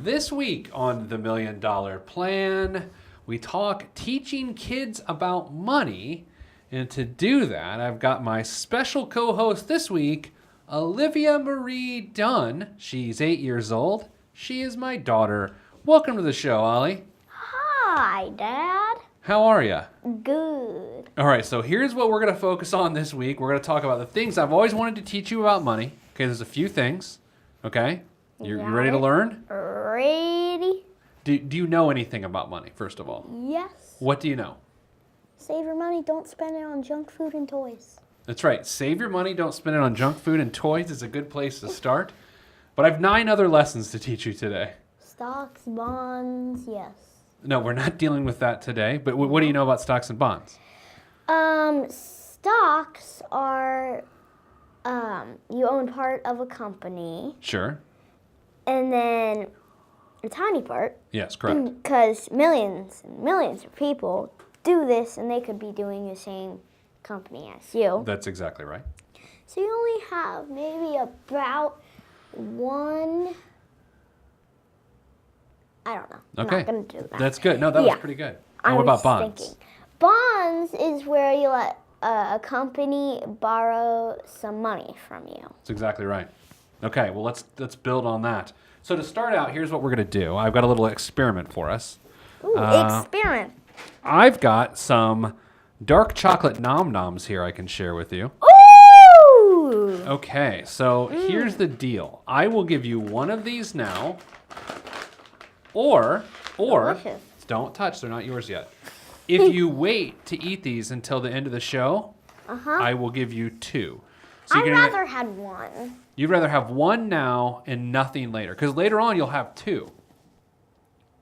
This week on The $1 Million Plan, we talk teaching kids about money. And to do that, I've got my special co-host this week, Olivia Marie Dunn. She's 8 years old. She is my daughter. Welcome to the show, Ollie. Hi, Dad. How are you? Good. All right, so here's what we're going to focus on this week. We're going to talk about the things I've always wanted to teach you about money. Okay, there's a few things. Okay? You ready to learn? Ready? Do you know anything about money, first of all? Yes. What do you know? Save your money. Don't spend it on junk food and toys. That's right. Save your money. Don't spend it on junk food and toys is a good place to start. But I have 9 other lessons to teach you today. Stocks, bonds, yes. No, we're not dealing with that today. But what do you know about stocks and bonds? Stocks are, you own part of a company. Sure. And then a tiny part. Yes, correct. Because millions and millions of people do this, and they could be doing the same company as you. That's exactly right. So you only have maybe about one. I don't know. Okay. I'm not going to do that. That's good. No, that was pretty good. And what about bonds? Thinking. Bonds is where you let a company borrow some money from you. That's exactly right. Okay, well, let's build on that. So to start out, here's what we're going to do. I've got a little experiment for us. Ooh, experiment. I've got some dark chocolate nom-noms here I can share with you. Ooh! Okay, so here's the deal. I will give you one of these now, or Delicious. don't touch, they're not yours yet. If you wait to eat these until the end of the show, I will give you 2. So I'd rather had one. You'd rather have one now and nothing later, because later on you'll have 2.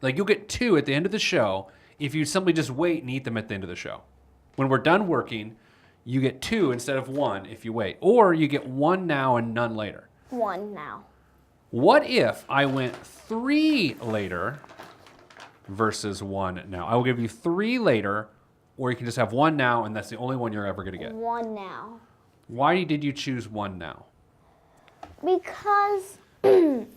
Like you'll get 2 at the end of the show if you simply just wait and eat them at the end of the show. When we're done working, you get 2 instead of 1 if you wait. Or you get 1 now and none later. 1 now. What if I went 3 later versus 1 now? I will give you 3 later, or you can just have 1 now and that's the only one you're ever going to get. 1 now. Why did you choose 1 now? Because back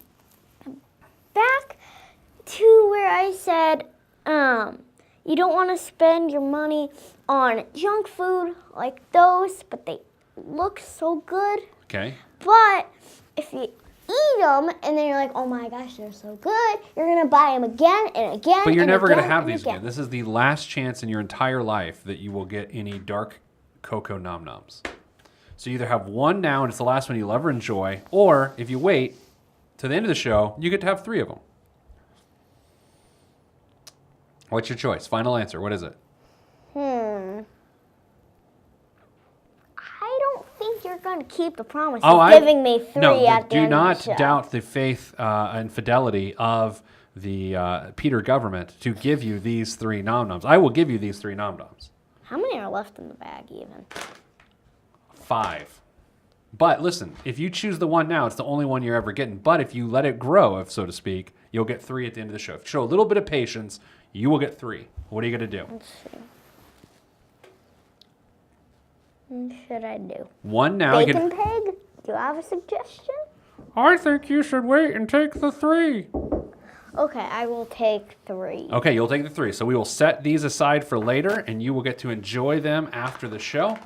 to where I said you don't want to spend your money on junk food like those, but they look so good. Okay. But if you eat them and then you're like, oh my gosh, they're so good, you're going to buy them again and again. But you're never going to have these again. This is the last chance in your entire life that you will get any dark cocoa nom-noms. So you either have 1 now and it's the last one you'll ever enjoy, or if you wait to the end of the show, you get to have 3 of them. What's your choice? Final answer. What is it? I don't think you're going to keep the promise of giving me 3 at the end of the show. Do not doubt the faith and fidelity of the Peter government to give you these 3 nom-noms. I will give you these 3 nom-noms. How many are left in the bag even? 5. But listen, if you choose the 1 now, it's the only one you're ever getting. But if you let it grow, if so to speak, you'll get 3 at the end of the show. If you show a little bit of patience, you will get 3. What are you going to do? Let's see. What should I do? 1 now. Bacon pig? Do you have a suggestion? I think you should wait and take the 3. Okay, I will take 3. Okay, you'll take the 3. So we will set these aside for later, and you will get to enjoy them after the show.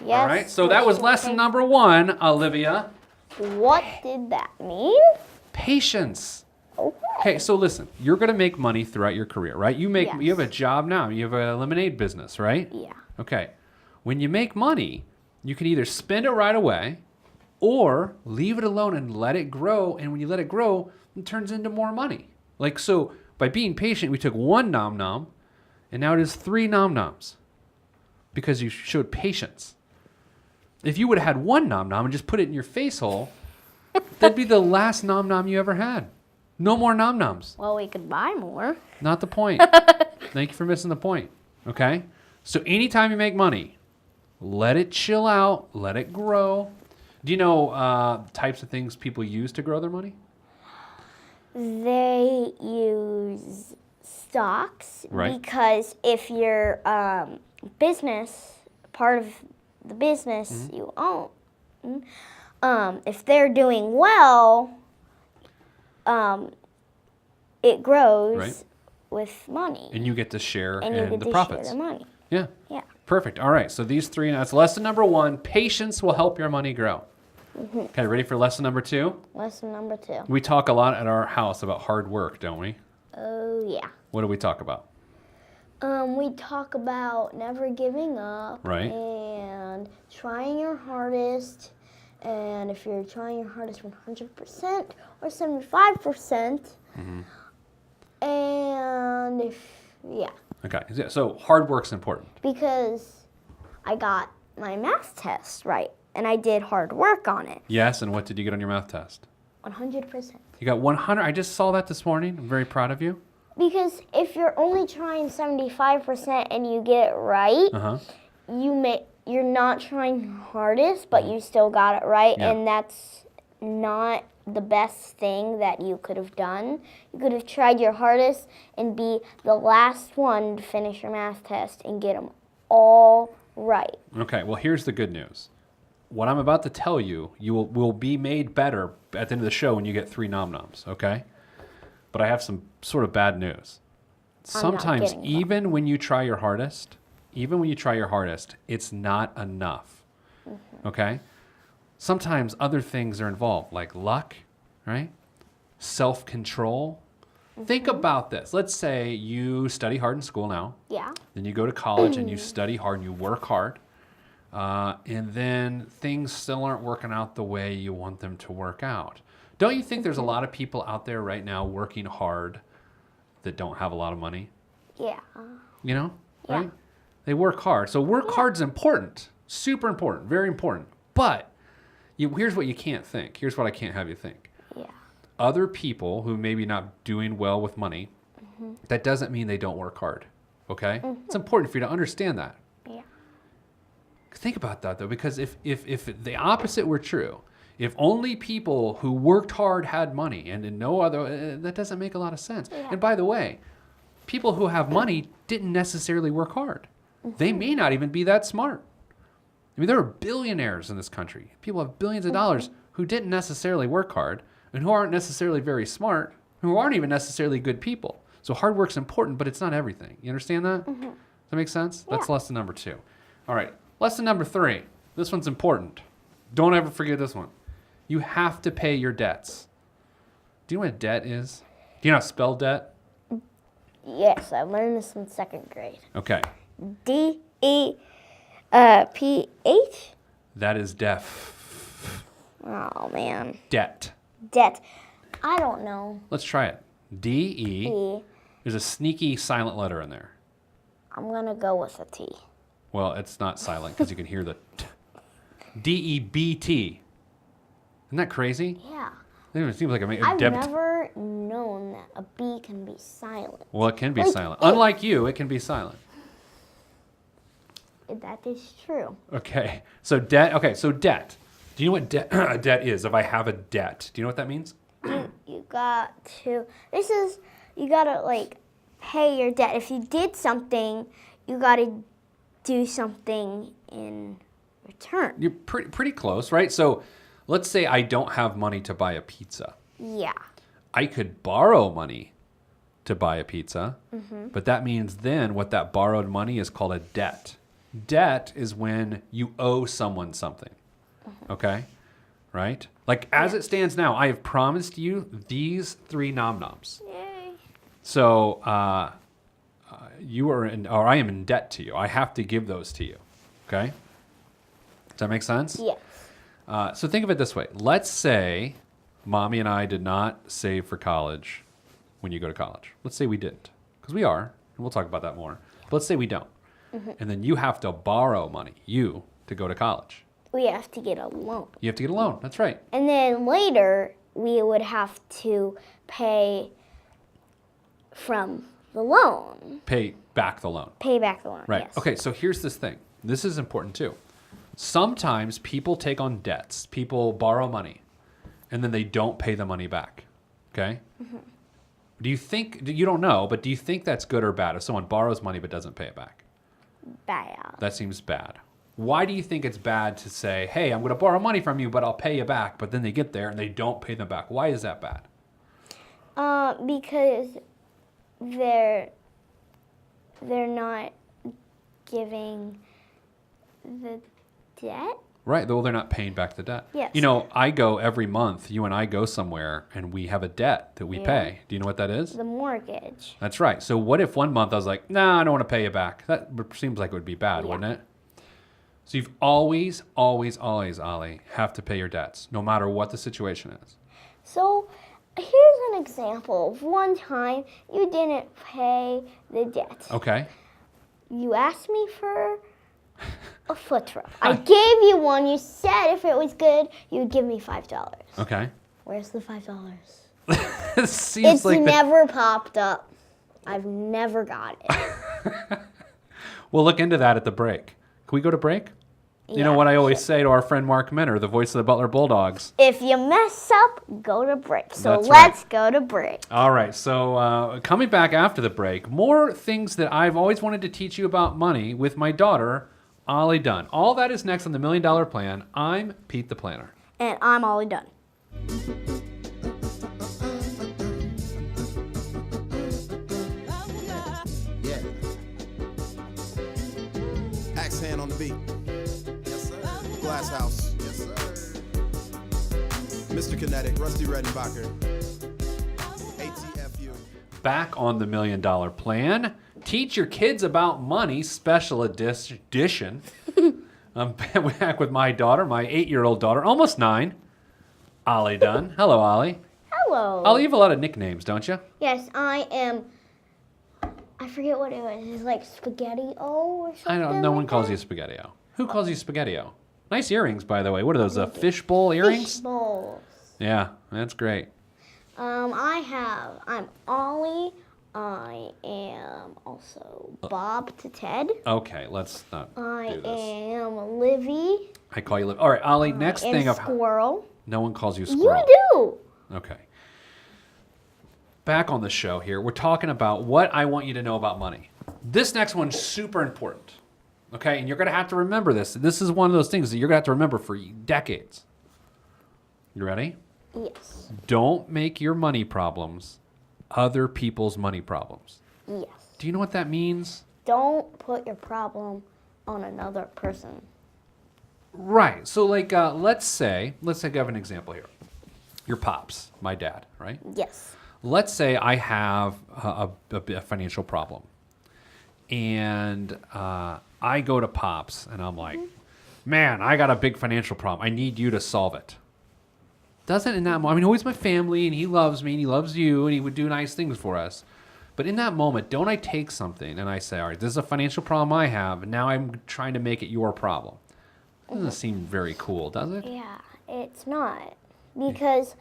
Yes. All right, so that was lesson number 1, Olivia. What did that mean? Patience. Okay. Okay, so listen, you're going to make money throughout your career, right? You have a job now. You have a lemonade business, right? Yeah. Okay. When you make money, you can either spend it right away or leave it alone and let it grow. And when you let it grow, it turns into more money. Like, so by being patient, we took 1 nom-nom and now it is 3 nom-noms because you showed patience. If you would have had 1 nom-nom and just put it in your face hole, that'd be the last nom-nom you ever had. No more nom-noms. Well, we could buy more. Not the point. Thank you for missing the point. Okay? So anytime you make money, let it chill out, let it grow. Do you know types of things people use to grow their money? They use stocks, right? Because if your business, part of the business you own, if they're doing well, it grows Right. with money. And you get to share And you in get the to profits. share the money. Yeah. Yeah. Perfect. All right. So these three, that's lesson number 1. Patience will help your money grow. Okay, ready for lesson number 2? Lesson number 2. We talk a lot at our house about hard work, don't we? Oh, yeah. What do we talk about? We talk about never giving up. Right. And trying your hardest. And if you're trying your hardest 100% or 75%. And yeah. Okay. So hard work's important. Because I got my math test right. And I did hard work on it. Yes, and what did you get on your math test? 100%. You got 100. I just saw that this morning. I'm very proud of you. Because if you're only trying 75% and you get it right, Uh-huh. you're not trying hardest, but you still got it right, Yeah. and that's not the best thing that you could have done. You could have tried your hardest and be the last one to finish your math test and get them all right. Okay, well, here's the good news. What I'm about to tell you, you will be made better at the end of the show when you get 3 nom-noms, okay? But I have some sort of bad news. I'm not Sometimes, getting that. even when you try your hardest, it's not enough, okay? Sometimes other things are involved, like luck, right? Self-control. Think about this. Let's say you study hard in school now. Yeah. Then you go to college and you study hard and you work hard. And then things still aren't working out the way you want them to work out. Don't you think there's a lot of people out there right now working hard that don't have a lot of money? Yeah. You know, Yeah. right? They work hard. So work hard's important, super important, very important. But here's what you can't think. Here's what I can't have you think. Yeah. Other people who maybe not doing well with money, that doesn't mean they don't work hard. Okay? It's important for you to understand that. Yeah. Think about that though, because if the opposite were true, if only people who worked hard had money and in no other, that doesn't make a lot of sense. Yeah. And by the way, people who have money didn't necessarily work hard. They may not even be that smart. I mean, there are billionaires in this country. People have billions of dollars who didn't necessarily work hard and who aren't necessarily very smart, who aren't even necessarily good people. So hard work's important, but it's not everything. You understand that? Does that make sense? That's lesson number 2. All right. Lesson number 3. This one's important. Don't ever forget this one. You have to pay your debts. Do you know what a debt is? Do you know how to spell debt? Yes, I learned this in 2nd grade. Okay. DEPH? That is deaf. Oh, man. Debt. Debt. I don't know. Let's try it. D-E. E. There's a sneaky silent letter in there. I'm going to go with a T. Well, it's not silent because you can hear the t. D-E-B-T. Isn't that crazy? Yeah. It seems like I've never known that a B can be silent. Well, it can be Like, silent. Unlike you, it can be silent. That is true. Okay. So debt. Okay. So debt. Do you know what a debt is? If I have a debt, do you know what that means? You got to, you got to like pay your debt. If you did something, you got to do something in return. You're pretty close, right? So let's say I don't have money to buy a pizza. Yeah. I could borrow money to buy a pizza, but that means then what that borrowed money is called a debt. Debt is when you owe someone something, okay? Right? Like as it stands now, I have promised you these 3 nom-noms. Yay. So you are or I am in debt to you. I have to give those to you, okay? Does that make sense? Yes. So think of it this way. Let's say Mommy and I did not save for college when you go to college. Let's say we didn't, because we are, and we'll talk about that more. But let's say we don't. And then you have to borrow money, to go to college. We have to get a loan. You have to get a loan. That's right. And then later, we would have to pay from the loan. Pay back the loan. Pay back the loan. Right. Yes. Okay, so here's this thing. This is important too. Sometimes people take on debts. People borrow money, and then they don't pay the money back. Okay? Do you think, you don't know, but do you think that's good or bad if someone borrows money but doesn't pay it back? Bad. That seems bad. Why do you think it's bad to say, hey, I'm going to borrow money from you, but I'll pay you back, but then they get there and they don't pay them back? Why is that bad? Because they're not giving the debt. Right. Well, they're not paying back the debt. Yes. You know, I go every month, you and I go somewhere and we have a debt that we pay. Do you know what that is? The mortgage. That's right. So what if one month I was like, nah, I don't want to pay you back? That seems like it would be bad, wouldn't it? So you've always, Ollie, have to pay your debts, no matter what the situation is. So here's an example of one time you didn't pay the debt. Okay. You asked me for a foot rub. I gave you one. You said if it was good, you would give me $5. Okay. Where's the $5? It seems It's like never popped up. I've never got it. We'll look into that at the break. Can we go to break? You know what I always say to our friend Mark Minner, the voice of the Butler Bulldogs. If you mess up, go to break. So That's let's go to break. All right, so coming back after the break, more things that I've always wanted to teach you about money with my daughter, Ollie Dunn. All that is next on the $1 Million Plan. I'm Pete the Planner. And I'm Ollie Dunn. Yeah. Axe hand on the beat. Yes, sir. Glass House. Yes, sir. Mr. Kinetic, Rusty Redenbacher. ATFU. Back on the $1 Million Plan. Teach your kids about money, special edition. I'm back with my daughter, my 8-year-old daughter, almost 9, Ollie Dunn. Hello, Ollie. Hello. Ollie, you have a lot of nicknames, don't you? Yes, I am. I forget what it was. It's like Spaghetti-O or something. I don't. No one like calls that. you Spaghetti-O. Who calls you Spaghetti-O? Nice earrings, by the way. What are those? Fishbowl earrings? Fish bowls. Yeah, that's great. I'm Ollie. I am also Bob to Ted. Okay, let's not I do this. am Livy. I call you Liv. All right, Ollie. Next And thing of Squirrel. no one calls you You Squirrel. do. Okay. Back on the show here, we're talking about what I want you to know about money. This next one's super important. Okay, and you're going to have to remember this. This is one of those things that you're going to have to remember for decades. You ready? Yes. Don't make your money problems other people's money problems. Yes. Do you know what that means? Don't put your problem on another person. Right. So, like, let's say I have an example here. Your pops, my dad, right? Yes. Let's say I have a financial problem, and I go to Pops, and I'm like, man, I got a big financial problem. I need you to solve it. Doesn't in that moment, I mean, always my family, and he loves me, and he loves you, and he would do nice things for us. But in that moment, don't I take something and I say, all right, this is a financial problem I have, and now I'm trying to make it your problem. Doesn't seem very cool, does it? Yeah, it's not. Because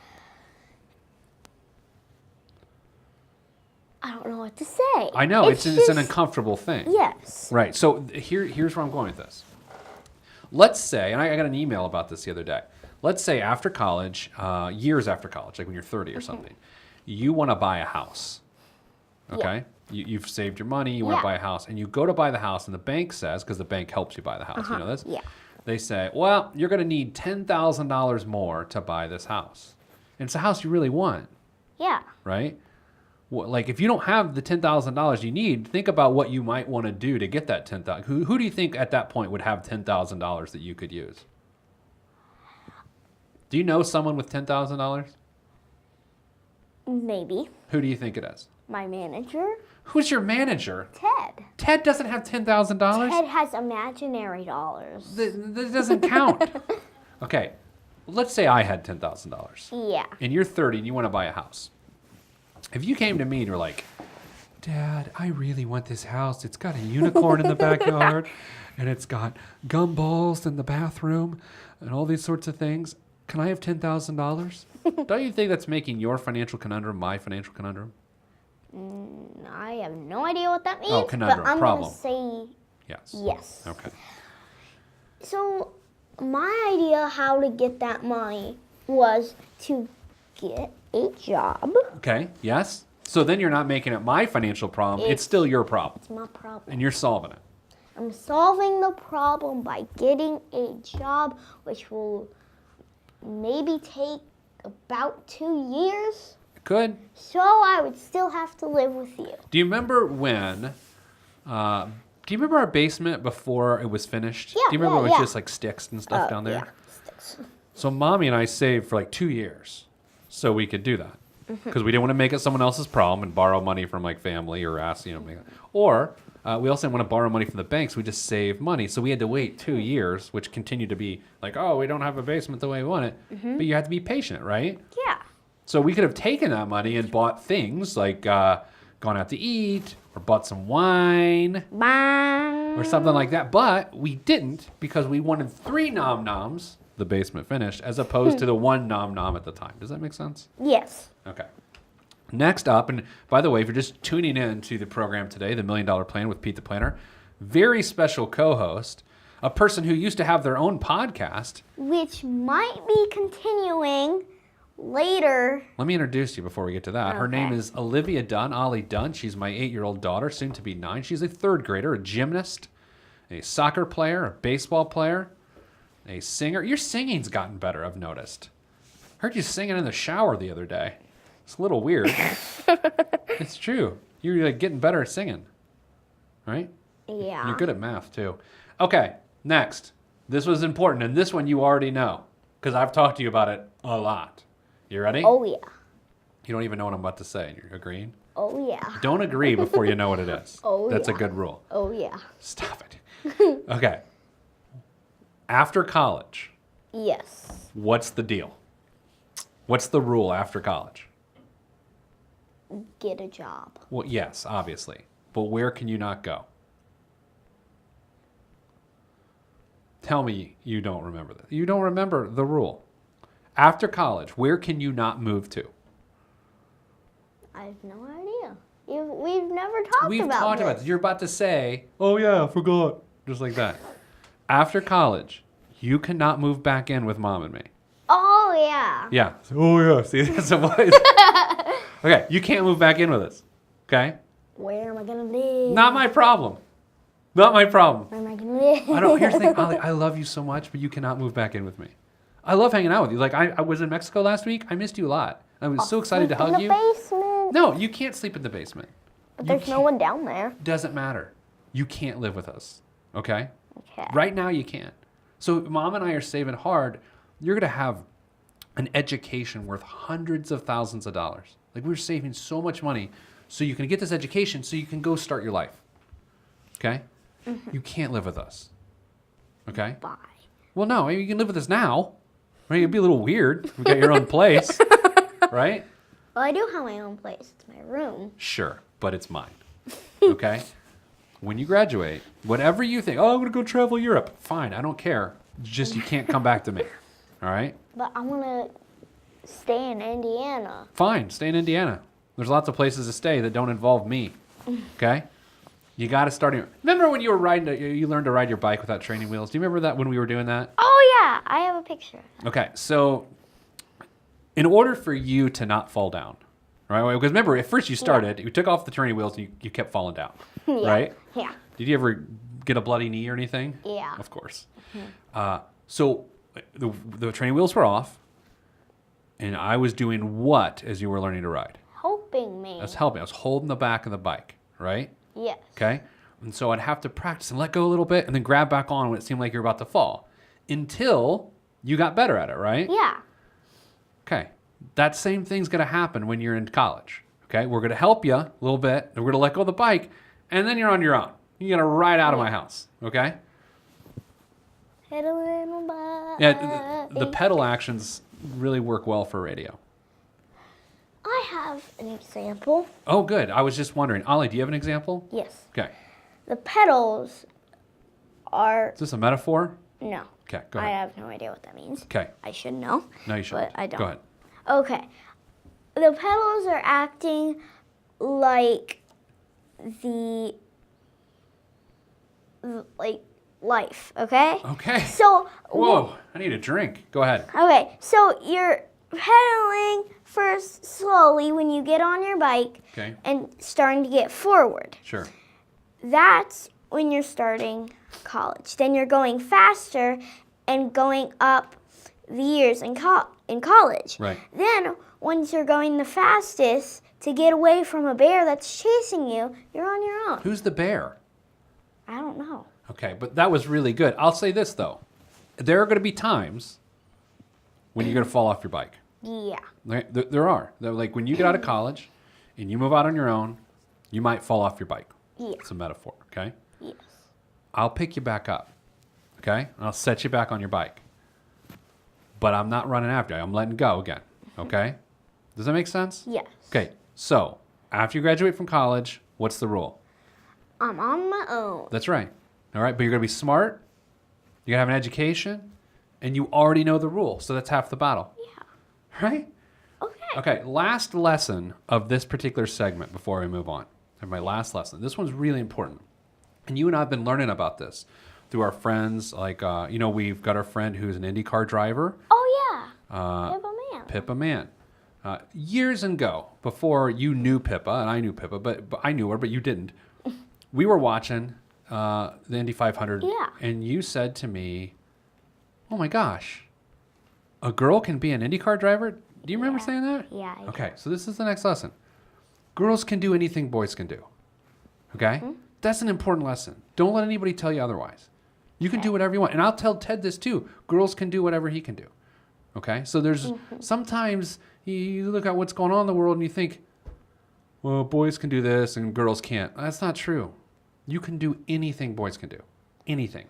I don't know what to say. I know, it's an just- uncomfortable thing. Yes. Right. So here's where I'm going with this. Let's say, and I got an email about this the other day. Let's say after college, years after college, like when you're 30 or something, you want to buy a house. Okay? You've saved your money, you want to buy a house, and you go to buy the house, and the bank says, because the bank helps you buy the house, you know this? Yeah. They say, well, you're going to need $10,000 more to buy this house. And it's a house you really want, Yeah. right? Like, if you don't have the $10,000 you need, think about what you might want to do to get that $10,000. Who do you think at that point would have $10,000 that you could use? Do you know someone with $10,000? Maybe. Who do you think it is? My manager, Who's your manager? Ted. Ted doesn't have $10,000. Ted has imaginary dollars. That doesn't count. Okay, let's say I had $10,000. Yeah. And you're 30 and you want to buy a house. If you came to me and you're like, Dad, I really want this house. It's got a unicorn in the backyard, and it's got gumballs in the bathroom, and all these sorts of things. Can I have $10,000? Don't you think that's making your financial conundrum my financial conundrum? I have no idea what that means. Oh, conundrum, but I'm problem. going to say Yes. yes. Okay. So my idea how to get that money was to get a job. Okay, yes. So then you're not making it my financial problem. It's It's- still your problem, It's my problem. and you're solving it. I'm solving the problem by getting a job, which will maybe take about 2 years. Could. So I would still have to live with you. Do you remember when? Do you remember our basement before it was finished? Yeah, Do you remember yeah, it was yeah. just like sticks and stuff down there? Yeah, sticks. So Mommy and I saved for like 2 years so we could do that. Because we didn't want to make it someone else's problem and borrow money from like family or ask, or we also didn't want to borrow money from the banks. We just saved money. So we had to wait 2 years, which continued to be like, oh, we don't have a basement the way we want it. But you have to be patient, right? Yeah. So we could have taken that money and bought things like gone out to eat or bought some wine Bye. or something like that. But we didn't because we wanted 3 nom-noms, the basement finished, as opposed to the 1 nom-nom at the time. Does that make sense? Yes. Okay. Next up, and by the way, if you're just tuning in to the program today, the $1 Million Plan with Pete the Planner, very special co-host, a person who used to have their own podcast. Which might be continuing later. Let me introduce you before we get to that. Her Okay. name is Olivia Dunn, Ollie Dunn. She's my 8-year-old daughter, soon to be 9. She's a 3rd grader, a gymnast, a soccer player, a baseball player, a singer. Your singing's gotten better, I've noticed. Heard you singing in the shower the other day. It's a little weird. It's true. You're like getting better at singing, right? Yeah. You're good at math too. Okay, next. This was important, and this one you already know because I've talked to you about it a lot. You ready? Oh, yeah. You don't even know what I'm about to say. You're agreeing? Oh, yeah. Don't agree before you know what it is. Oh, That's a yeah. good rule. Oh, yeah. Stop it. Okay. After college, Yes. what's the deal? What's the rule after college? Get a job. Well, yes, obviously. But where can you not go? Tell me you don't remember that. You don't remember the rule. After college, where can you not move to? I have no idea. We've never talked We've about talked this. about this. You're about to say, oh yeah, I forgot. Just like that. After college, you cannot move back in with Mom and me. Oh, yeah. Yeah. Oh yeah. See, that's a voice. Okay, you can't move back in with us. Okay? Where am I going to live? Not my problem. Not my problem. Where am I going to live? I don't. Here's the thing, Ollie. I love you so much, but you cannot move back in with me. I love hanging out with you. Like I was in Mexico last week. I missed you a lot. I was so excited to hug in you. the basement. No, you can't sleep in the basement. But You there's no can't. one down there. Doesn't matter. You can't live with us. Okay? Okay. Right now you can't. So Mom and I are saving hard. You're gonna have an education worth hundreds of thousands of dollars. Like we're saving so much money so you can get this education so you can go start your life. Okay? You can't live with us. Okay? Bye. Well, no, you can live with us now. Right? It'd be a little weird. We got your own place, right? Well, I do have my own place. It's my room. Sure, but it's mine. Okay? When you graduate, whatever you think, oh, I'm going to go travel Europe. Fine, I don't care. Just you can't come back to me. All right? But I want to stay in Indiana. Fine, stay in Indiana. There's lots of places to stay that don't involve me. Okay? You got to start. Remember when you were you learned to ride your bike without training wheels? Do you remember that when we were doing that? Oh, yeah. I have a picture. Okay, so in order for you to not fall down, right? Because remember, at first you started, you took off the training wheels and you kept falling down, Yeah. right? Yeah. Did you ever get a bloody knee or anything? Yeah. Of course. So the training wheels were off, and I was doing what as you were learning to ride? Helping me. I was helping. I was holding the back of the bike, right? Yes. Okay? And so I'd have to practice and let go a little bit and then grab back on when it seemed like you're about to fall until you got better at it, right? Yeah. Okay. That same thing's going to happen when you're in college. Okay? We're going to help you a little bit, and we're going to let go of the bike, and then you're on your own. You're going to ride out of my house. Okay? Pedaling by. Yeah, the pedal actions really work well for radio. I have an example. Oh, good. I was just wondering. Ollie, do you have an example? Yes. Okay. The pedals are... Is this a metaphor? No. Okay, go I ahead. have no idea what that means. Okay. I should know. No, you shouldn't. But I don't. Go ahead. Okay. The pedals are acting like like life, okay? Okay. So Whoa, I need a drink. Go ahead. Okay, so you're pedaling first slowly when you get on your bike Okay. and starting to get forward. Sure. That's when you're starting college. Then you're going faster and going up the years in college. Right. Then once you're going the fastest to get away from a bear that's chasing you, you're on your own. Who's the bear? I don't know. Okay, but that was really good. I'll say this, though. There are going to be times when you're going to fall off your bike. Yeah. Right? There are. Like when you get out of college and you move out on your own, you might fall off your bike. Yeah. It's a metaphor, okay? Yes. I'll pick you back up, okay? And I'll set you back on your bike. But I'm not running after you. I'm letting go again, okay? Does that make sense? Yes. Okay, so after you graduate from college, what's the rule? I'm on my own. That's right. All right, but you're going to be smart, you're going to have an education, and you already know the rule. So that's half the battle. Yeah. Right? Okay. Okay, last lesson of this particular segment before we move on. And my last lesson. This one's really important. And you and I have been learning about this through our friends. Like, we've got our friend who's an IndyCar driver. Oh, yeah. Pippa Man. Years ago, before you knew Pippa, and I knew Pippa, but I knew her, but you didn't. We were watching the Indy 500. Yeah. And you said to me, oh my gosh, a girl can be an IndyCar driver? Do you remember saying that? Yeah. I Okay, so this is the next lesson. Girls can do anything boys can do. Okay? Mm-hmm. That's an important lesson. Don't let anybody tell you otherwise. You can do whatever you want. And I'll tell Ted this too. Girls can do whatever he can do. Okay? So there's sometimes you look at what's going on in the world and you think, well, boys can do this and girls can't. That's not true. You can do anything boys can do. Anything.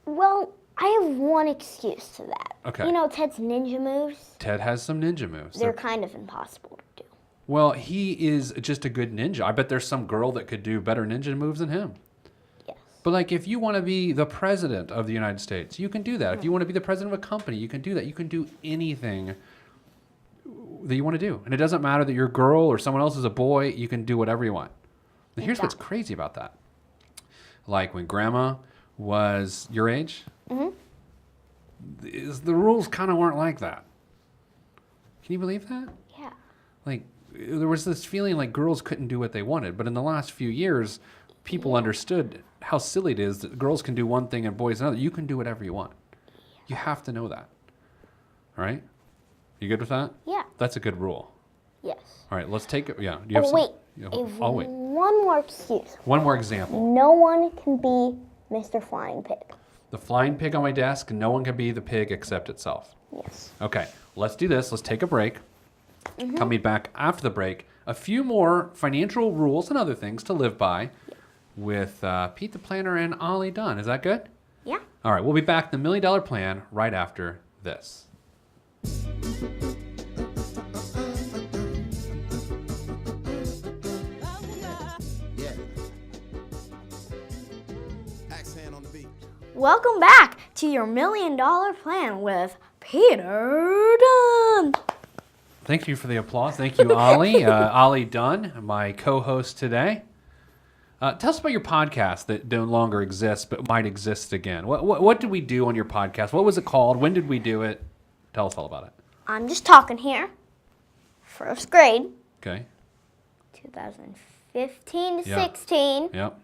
Well, I have one excuse to that. Okay. You know Ted's ninja moves? Ted has some ninja moves. They're kind of impossible to do. Well, he is just a good ninja. I bet there's some girl that could do better ninja moves than him. Yes. But like if you want to be the president of the United States, you can do that. If you want to be the president of a company, you can do that. You can do anything that you want to do. And it doesn't matter that you're a girl or someone else is a boy, you can do whatever you want. And here's what's crazy about that. Like when grandma was your age, the rules kind of weren't like that. Can you believe that? Yeah. Like there was this feeling like girls couldn't do what they wanted. But in the last few years, people understood how silly it is that girls can do one thing and boys another. You can do whatever you want. You have to know that. All right? You good with that? Yeah. That's a good rule. Yes. All right, let's take it. Yeah. Do you have Oh, some? wait. I'll wait. One more excuse. One more example. No one can be Mr. Flying Pig. The flying pig on my desk, no one can be the pig except itself. Yes. Okay, let's do this. Let's take a break. Coming back after the break, a few more financial rules and other things to live by with Pete the Planner and Ollie Dunn. Is that good? Yeah. All right, we'll be back. The $1 Million Plan right after this. Yeah. Axe hand on the beat. Welcome back to your $1 Million Plan with Peter Dunn. Thank you for the applause. Thank you, Ollie. Ollie Dunn, my co-host today. Tell us about your podcast that no longer exists but might exist again. What did we do on your podcast? What was it called? When did we do it? Tell us all about it. I'm just talking here. First grade, Okay. 2015 to Yeah. 16. Yep.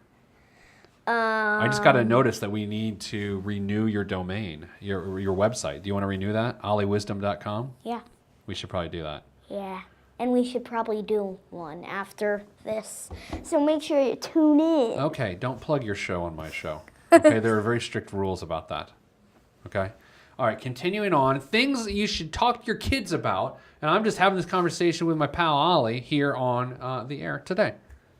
I just got a notice that we need to renew your domain, your website. Do you want to renew that? olliewisdom.com? Yeah. We should probably do that. Yeah. And we should probably do one after this. So make sure you tune in. Okay, don't plug your show on my show. Okay, there are very strict rules about that. Okay? All right, continuing on. Things that you should talk to your kids about. And I'm just having this conversation with my pal Ollie here on the air today.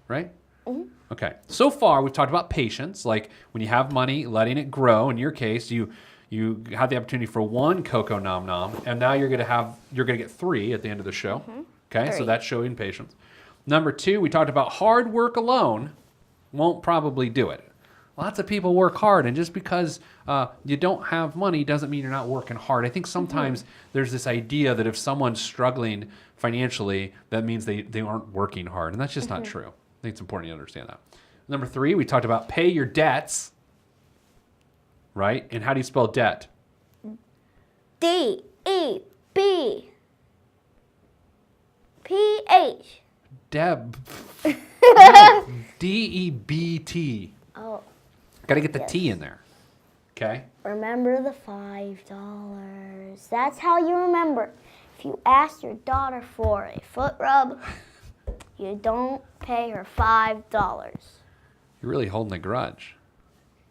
Right? Mm-hmm. Okay. So far, we've talked about patience. Like when you have money, letting it grow. In your case, you have the opportunity for one Coco Nom Nom. And now you're going to get 3 at the end of the show. Mm-hmm. Okay? 3. So that's showing patience. Number 2, we talked about hard work alone won't probably do it. Lots of people work hard, and just because you don't have money doesn't mean you're not working hard. I think sometimes there's this idea that if someone's struggling financially, that means they aren't working hard, and that's just not true. I think it's important to understand that. Number 3, we talked about pay your debts, right? And how do you spell debt? D-E-B P-H. Deb. No, D-E-B-T. Oh, Got to get the Yes. T in there. Okay? remember the $5. That's how you remember. if you ask your daughter for a foot rub, you don't pay her $5. You're really holding a grudge.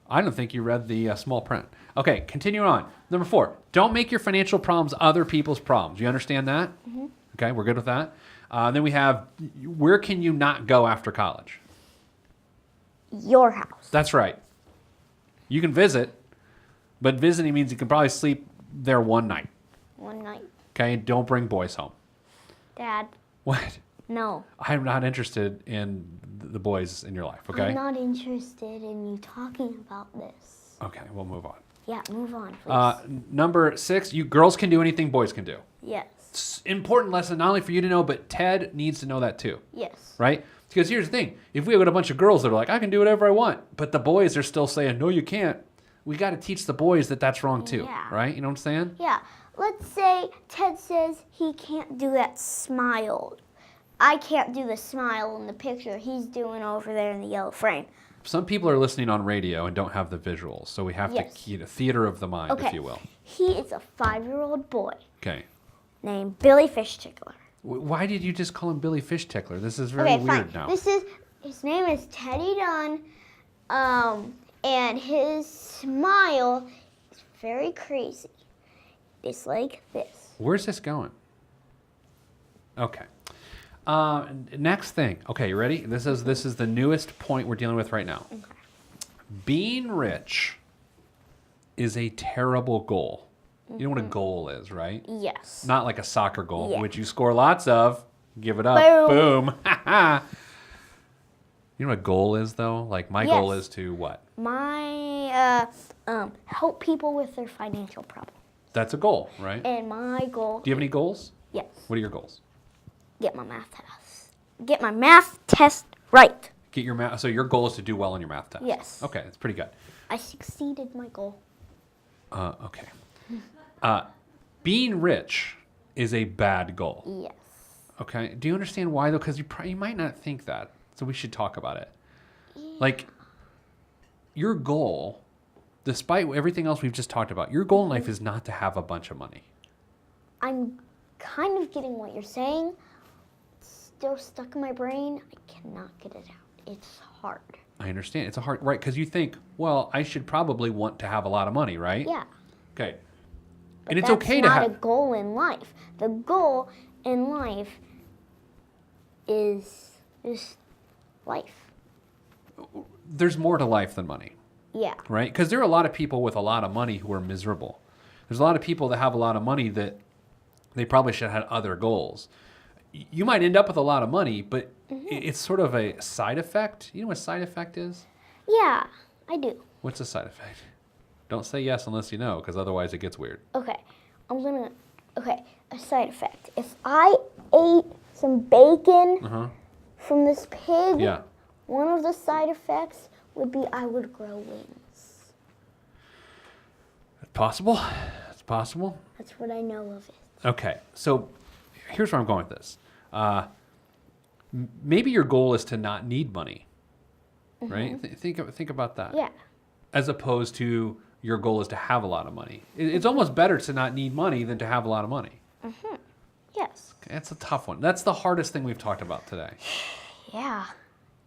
I don't think you read the small print. Okay, continuing on. Number 4, don't make your financial problems other people's problems. You understand that? Mm-hmm. Okay, we're good with that. Then we have, where can you not go after college? Your house. That's right. You can visit, but visiting means you can probably sleep there one night. One night. Okay, don't bring boys home. Dad, What? no. I'm not interested in the boys in your life, okay? I'm not interested in you talking about this. Okay, we'll move on. Yeah, move on, please. Number 6, you girls can do anything boys can do. Yes. It's an important lesson not only for you to know, but Ted needs to know that too, Yes. right? Because here's the thing. If we have got a bunch of girls that are like, I can do whatever I want, but the boys are still saying, no, you can't, we got to teach the boys that that's wrong too, Yeah. right? You know what I'm saying? Yeah. Let's say Ted says he can't do that smile. I can't do the smile in the picture he's doing over there in the yellow frame. Some people are listening on radio and don't have the visuals, so we have Yes. to, theater of the mind, Okay. if you will. He is a 5-year-old boy Okay. named Billy Fish Tickler. Why did you just call him Billy Fish Tickler? This is very Okay, weird fine. now. His name is Teddy Dunn, and his smile is very crazy. It's like this. Where's this going? Okay. Next thing. Okay, you ready? This is the newest point we're dealing with right now. Okay. Being rich is a terrible goal. You know what a goal is, right? Yes. Not like a soccer goal, Yeah. which you score lots of. Give it up. Boom. Boom. You know what a goal is, though? Like, my goal Yes. is to what? My help people with their financial problems. That's a goal, right? And my goal. Do you have any goals? Yes. What are your goals? Get my math test. Get my math test right. Get your math. So your goal is to do well on your math test. Yes. Okay, that's pretty good. I succeeded my goal. Okay. Being rich is a bad goal. Yes. Okay. Do you understand why though? Because you might not think that. So we should talk about it. Like your goal, despite everything else we've just talked about, your goal in life is not to have a bunch of money. I'm kind of getting what you're saying. It's still stuck in my brain. I cannot get it out. It's hard. I understand. It's a hard, right? Because you think, well, I should probably want to have a lot of money, right? Yeah. Okay. But And it's that's okay to not have. a goal in life. The goal in life is life. There's more to life than money. Yeah. Right? Because there are a lot of people with a lot of money who are miserable. There's a lot of people that have a lot of money that they probably should have had other goals. You might end up with a lot of money, but it's sort of a side effect. You know what a side effect is? Yeah, I do. What's a side effect? Don't say yes unless you know, because otherwise it gets weird. Okay. A side effect. If I ate some bacon from this pig, Yeah. one of the side effects would be I would grow wings. It's possible. It's possible. That's what I know of it. Okay, so here's where I'm going with this. Maybe your goal is to not need money, right? Think about that. Yeah. As opposed to your goal is to have a lot of money. It's almost better to not need money than to have a lot of money. Yes. That's a tough one. That's the hardest thing we've talked about today. Yeah.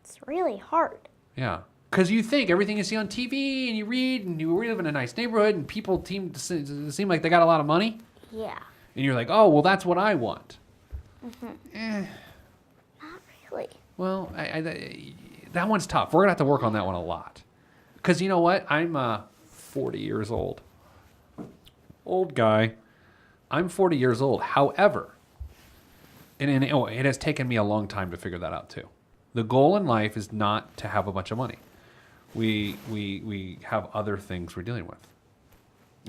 It's really hard. Yeah. Because you think everything you see on TV and you read and you live in a nice neighborhood and people seem like they got a lot of money. Yeah. And you're like, oh, well, that's what I want. Not really. Well, that one's tough. We're going to have to work on that one a lot. Because you know what? I'm 40 years old. Old guy. I'm 40 years old. However, it has taken me a long time to figure that out too. The goal in life is not to have a bunch of money. We have other things we're dealing with.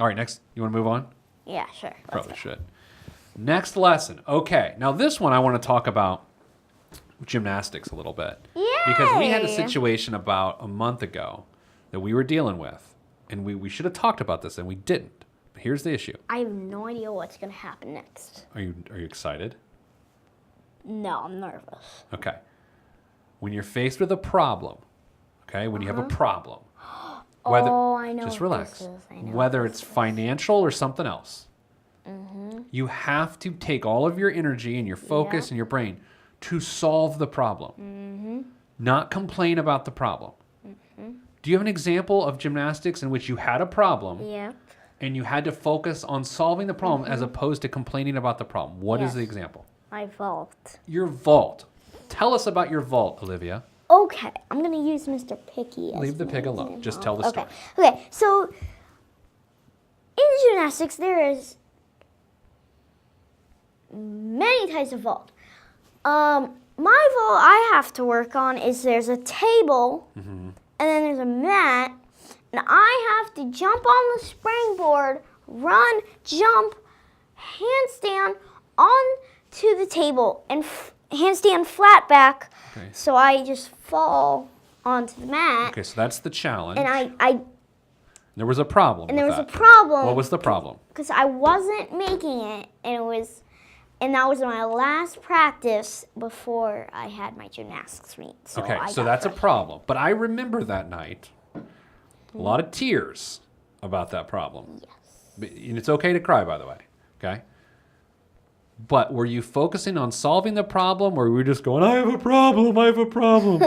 All right, next. You want to move on? Yeah, sure. Let's Probably go. should. Next lesson. Okay. Now this one I want to talk about gymnastics a little bit. Because we had a Yay! situation about a month ago that we were dealing with. And we should have talked about this and we didn't. But here's the issue. I have no idea what's going to happen next. Are you excited? No, I'm nervous. Okay. When you're faced with a problem, okay, when you have a problem, Oh, I know just what relax. this is. I know Whether what it's this is. financial or something else, You have to take all of your energy and your focus and your brain to solve the problem, not complain about the problem. Do you have an example of gymnastics in which you had a problem and you had to focus on solving the problem as opposed to complaining about the problem? What is the example? My vault. Your vault. Tell us about your vault, Olivia. Okay, I'm going to use Mr. Picky as Leave the my pig alone. example. Just tell the story. Okay, so in gymnastics, there is many types of vault. My vault I have to work on is there's a table, and then there's a mat, and I have to jump on the springboard, run, jump, handstand onto the table, and handstand flat back. Okay. So I just fall onto the mat. Okay, so that's the challenge. And I There was a problem. and there with was that. a problem. What was the problem? Because I wasn't making it, and that was my last practice before I had my gymnastics meet. So Okay, I so got that's a frustrated. problem. But I remember that night, a lot of tears about that problem. Yes. And it's okay to cry, by the way. Okay. But were you focusing on solving the problem, or were you just going, I have a problem, I have a problem?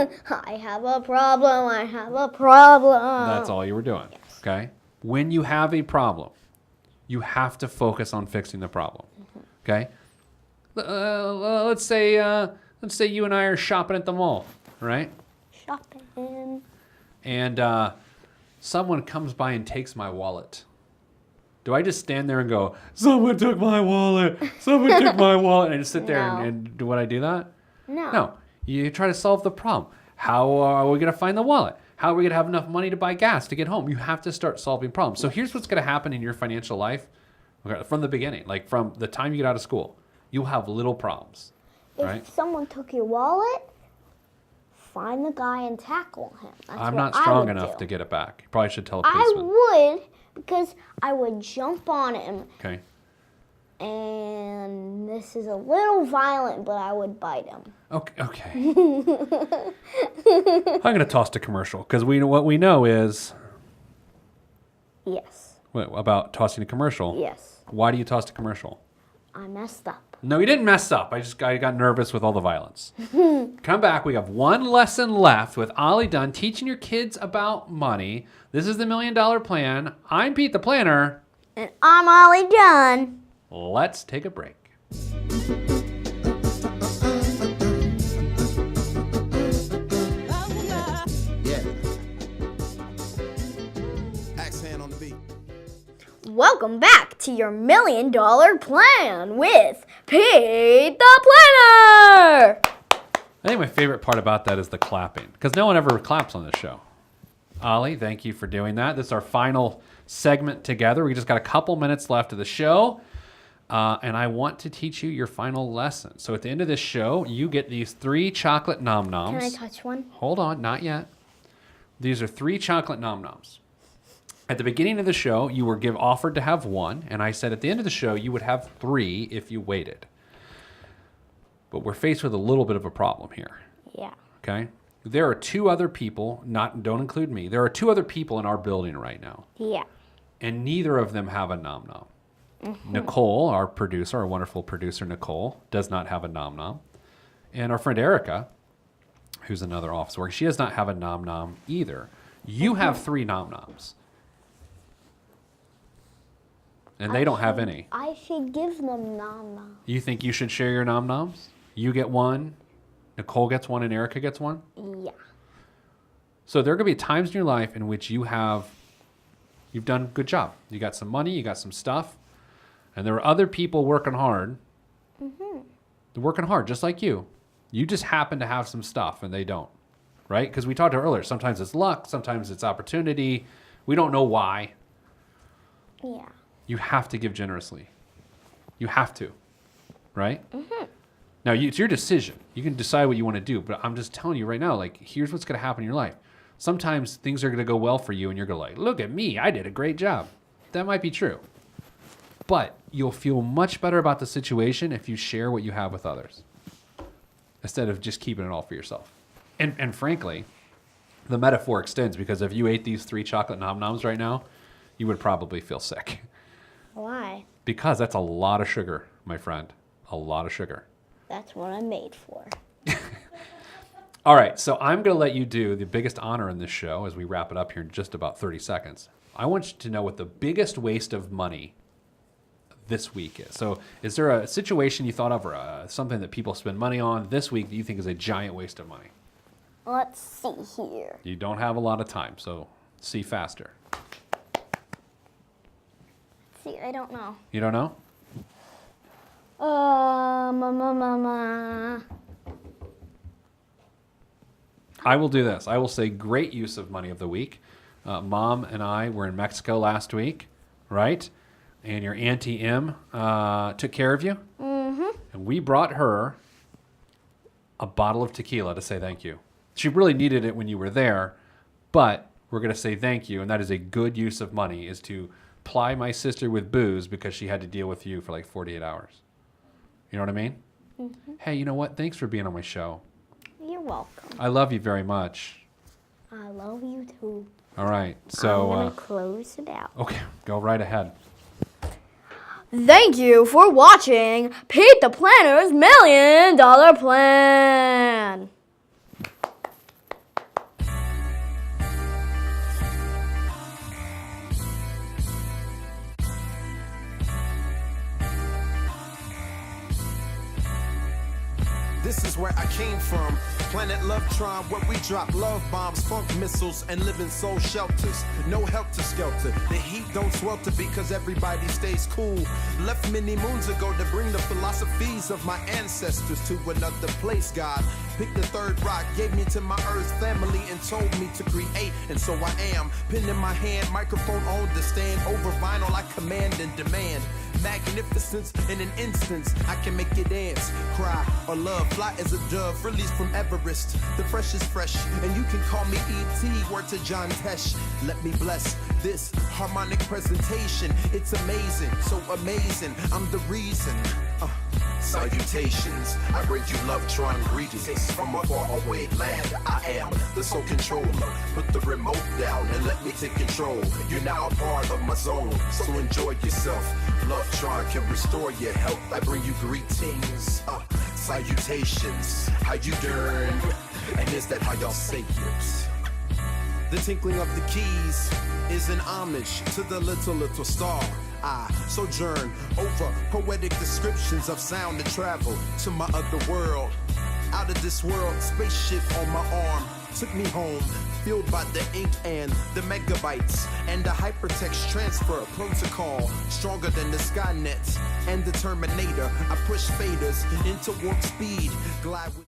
I have a problem. I have a problem. That's all you were doing. Okay. When you have a problem, you have to focus on fixing the problem. Okay. Let's say you and I are shopping at the mall, right? Shopping. And someone comes by and takes my wallet. Do I just stand there and go, someone took my wallet, someone took my wallet, and I just sit there No. and do what I do that? No. No. You try to solve the problem. How are we going to find the wallet? How are we going to have enough money to buy gas to get home? You have to start solving problems. So here's what's going to happen in your financial life from the beginning, like from the time you get out of school. You'll have little problems, If right? someone took your wallet, find the guy and tackle him. That's I'm what not I strong would enough do. to get it back. You probably should tell a I policeman. would, because I would jump on him, Okay. and this is a little violent, but I would bite him. Okay. I'm going to toss to commercial because what we know is Yes. about tossing to commercial. Yes. Why do you toss to commercial? I messed up. No, you didn't mess up. I got nervous with all the violence. Come back. We have one lesson left with Ollie Dunn teaching your kids about money. This is the $1 Million Plan. I'm Pete the Planner. And I'm Ollie Dunn. Let's take a break. Yeah. Axe hand on the beat. Welcome back to your $1 Million Plan with Pete the Planner. I think my favorite part about that is the clapping because no one ever claps on this show. Ollie, thank you for doing that. This is our final segment together. We just got a couple minutes left of the show. And I want to teach you your final lesson. So at the end of this show, you get these 3 chocolate nom-noms. Can I touch one? Hold on, not yet. These are 3 chocolate nom-noms. At the beginning of the show, you were offered to have 1, and I said at the end of the show, you would have 3 if you waited. But we're faced with a little bit of a problem here, Yeah. okay? There are 2 other people, don't include me, there are 2 other people in our building right now, Yeah. and neither of them have a nom-nom. Nicole, our producer, our wonderful producer Nicole, does not have a nom-nom. And our friend Erica, who's another office worker, she does not have a nom-nom either. You have 3 nom-noms. And they don't have any. I should give them nom-nom. You think you should share your nom-noms? You get 1, Nicole gets 1, and Erica gets 1? Yeah. So there are going to be times in your life in which you've done a good job. You got some money, you got some stuff, and there are other people working hard. They're working hard just like you. You just happen to have some stuff and they don't, right? Because we talked earlier, sometimes it's luck, sometimes it's opportunity. We don't know why. Yeah. You have to give generously. You have to, right? Now, it's your decision. You can decide what you want to do, but I'm just telling you right now, like, here's what's going to happen in your life. Sometimes things are going to go well for you and you're going to like, look at me, I did a great job. That might be true. But you'll feel much better about the situation if you share what you have with others instead of just keeping it all for yourself. And frankly, the metaphor extends because if you ate these 3 chocolate nom-noms right now, you would probably feel sick. Why? Because that's a lot of sugar, my friend. A lot of sugar. That's what I'm made for. All right, so I'm going to let you do the biggest honor in this show as we wrap it up here in just about 30 seconds. I want you to know what the biggest waste of money this week is. So is there a situation you thought of or something that people spend money on this week that you think is a giant waste of money? Let's see here. You don't have a lot of time, so see faster. See, I don't know. You don't know? I will do this. I will say great use of money of the week. Mom and I were in Mexico last week, right? And your Auntie M took care of you. Mm-hmm. And we brought her a bottle of tequila to say thank you. She really needed it when you were there, but we're going to say thank you. And that is a good use of money, is to ply my sister with booze because she had to deal with you for like 48 hours. You know what I mean? Mm-hmm. Hey, you know what? Thanks for being on my show. You're welcome. I love you very much. I love you too. All right, so I'm gonna close it out. okay, go right ahead. Thank you for watching Pete the Planner's $1 Million Plan. This is where I came from. Planet Lovetron, where we drop love bombs, funk missiles, and live in soul shelters. No helter skelter. The heat don't swelter because everybody stays cool. Left many moons ago to bring the philosophies of my ancestors to another place. God picked the third rock, gave me to my earth family, and told me to create. And so I am. Pen in my hand, microphone on the stand. Over vinyl, I command and demand. Magnificence in an instance, I can make you dance, cry, or love. Fly as a dove, released from Everest. The fresh is fresh, and you can call me E.T. Word to John Tesh. Let me bless this harmonic presentation. It's amazing, so amazing. I'm the reason. Salutations, I bring you Lovetron greetings from a faraway land. I am the sole controller. Put the remote down and let me take control. You're now a part of my zone, so enjoy yourself. Lovetron can restore your health. I bring you greetings, salutations. How you doing? And is that how y'all say it? The tinkling of the keys is an homage to the little star. I sojourn over poetic descriptions of sound and travel to my other world. Out of this world, spaceship on my arm took me home, fueled by the ink and the megabytes and the hypertext transfer protocol, stronger than the Skynet and the Terminator. I push faders into warp speed, glide with